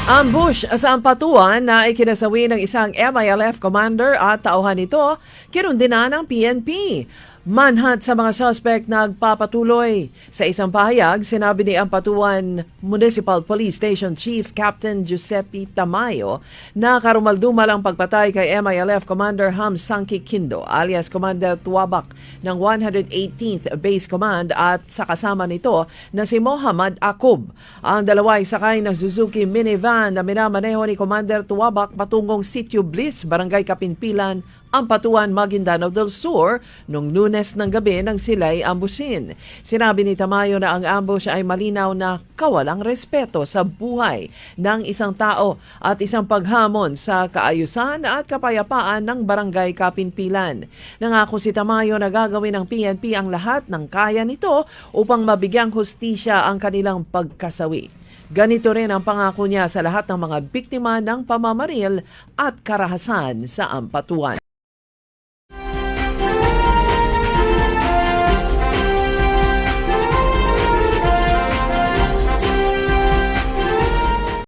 Ambush sa Ampatuan na ikinasawi ng isang MILF commander at tauhan nito, kinundina ng PNP. Manhunt sa mga suspect nagpapatuloy. Sa isang pahayag, sinabi ni Ampatuan Municipal Police Station Chief Captain Giuseppe Tamayo na karumaldumal ang pagpatay kay MILF Commander Ham Sangki Kindo alias Commander Tuwabak ng 118th Base Command at sa kasama nito na si Mohammad Akub. Ang dalawa ay sakay ng Suzuki minivan na minamaneho ni Commander Tuwabak patungong Sitio Bliss, Barangay Kapinpilan, Ampatuan, Maguindanao del Sur noong Lunes ng gabi nang sila'y ambusin. Sinabi ni Tamayo na ang ambush ay malinaw na kawalang respeto sa buhay ng isang tao at isang paghamon sa kaayusan at kapayapaan ng Barangay Kapinpilan. Nangako si Tamayo na gagawin ng PNP ang lahat ng kaya nito upang mabigyang hustisya ang kanilang pagkasawi. Ganito rin ang pangako niya sa lahat ng mga biktima ng pamamaril at karahasan sa Ampatuan.